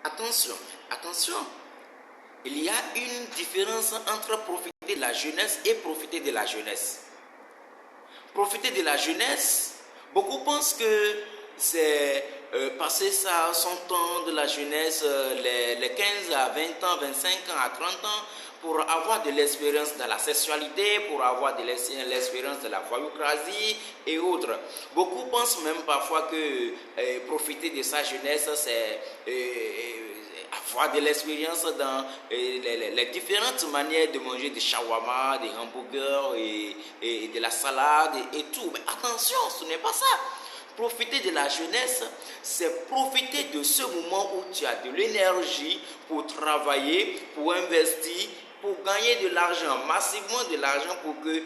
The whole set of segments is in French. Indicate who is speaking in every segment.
Speaker 1: attention, attention. Il y a une différence entre profiter de la jeunesse et profiter de la jeunesse. Profiter de la jeunesse, beaucoup pensent que c'est passer son temps de la jeunesse, les 15 à 20 ans, 25 ans à 30 ans, pour avoir de l'expérience dans la sexualité, pour avoir de l'expérience de la voyoucratie et autres. Beaucoup pensent même parfois que profiter de sa jeunesse, c'est avoir de l'expérience dans les différentes manières de manger des shawarma, des hamburgers et de la salade et tout. Mais attention, ce n'est pas ça. Profiter de la jeunesse, c'est profiter de ce moment où tu as de l'énergie pour travailler, pour investir, pour gagner de l'argent, massivement de l'argent pour que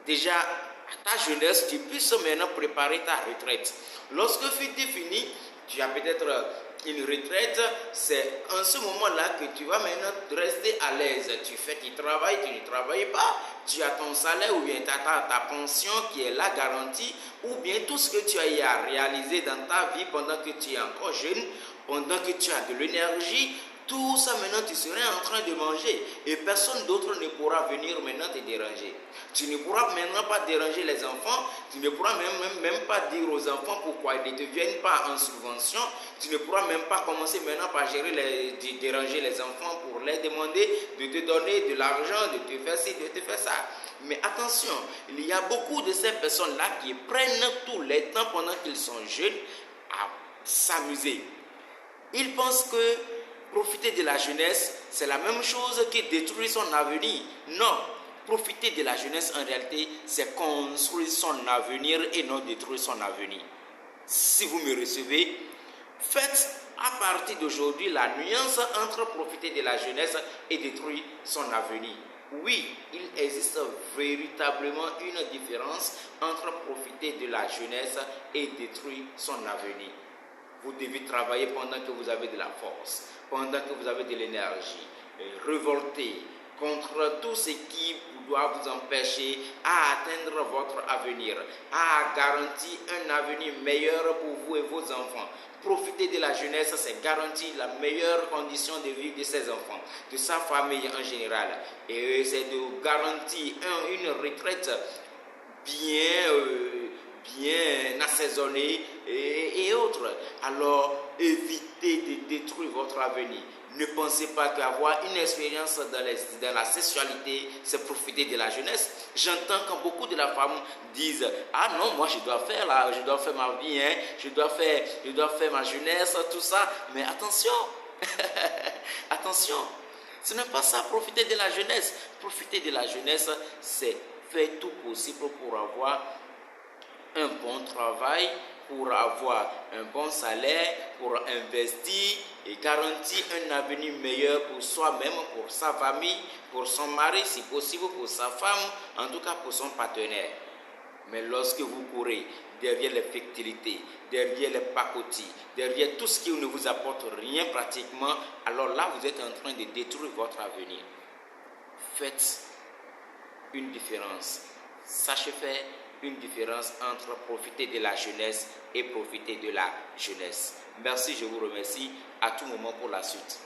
Speaker 1: déjà à ta jeunesse, tu puisses maintenant préparer ta retraite. Lorsque tu es fini, tu as peut-être une retraite, c'est en ce moment-là que tu vas maintenant rester à l'aise. Tu fais tu travailles, tu ne travailles pas, tu as ton salaire ou bien tu as ta pension qui est là garantie, ou bien tout ce que tu as eu à réaliser dans ta vie pendant que tu es encore jeune, pendant que tu as de l'énergie. Tout ça maintenant tu serais en train de manger et personne d'autre ne pourra venir maintenant te déranger. Tu ne pourras maintenant pas déranger les enfants, tu ne pourras même pas dire aux enfants pourquoi ils ne te viennent pas en subvention, tu ne pourras même pas commencer maintenant par déranger les enfants pour leur demander de te donner de l'argent, de te faire ci, de te faire ça. Mais attention, il y a beaucoup de ces personnes-là qui prennent tout le temps pendant qu'ils sont jeunes à s'amuser. Ils pensent que profiter de la jeunesse, c'est la même chose que détruire son avenir. Non, profiter de la jeunesse en réalité, c'est construire son avenir et non détruire son avenir. Si vous me recevez, faites à partir d'aujourd'hui la nuance entre profiter de la jeunesse et détruire son avenir. Oui, il existe véritablement une différence entre profiter de la jeunesse et détruire son avenir. Vous devez travailler pendant que vous avez de la force, pendant que vous avez de l'énergie, révolter contre tout ce qui doit vous empêcher à atteindre votre avenir, à garantir un avenir meilleur pour vous et vos enfants. Profiter de la jeunesse, c'est garantir la meilleure condition de vie de ses enfants, de sa famille en général. Et c'est de garantir une retraite bien assaisonnée et autres. Alors, évitez de détruire votre avenir. Ne pensez pas qu'avoir une expérience dans la sexualité, c'est profiter de la jeunesse. J'entends quand beaucoup de la femme disent « Ah non, moi je dois faire ma vie, hein, je dois faire ma jeunesse, tout ça. » Mais attention, attention, ce n'est pas ça, profiter de la jeunesse. Profiter de la jeunesse, c'est faire tout possible pour avoir un bon travail, pour avoir un bon salaire, pour investir et garantir un avenir meilleur pour soi-même, pour sa famille, pour son mari, si possible pour sa femme, en tout cas pour son partenaire. Mais lorsque vous courez derrière les fertilités, derrière les pacotis, derrière tout ce qui ne vous apporte rien pratiquement, alors là vous êtes en train de détruire votre avenir. Faites une différence. Sachez faire une différence entre profiter de la jeunesse et profiter de la jeunesse. Merci, je vous remercie. À tout moment pour la suite.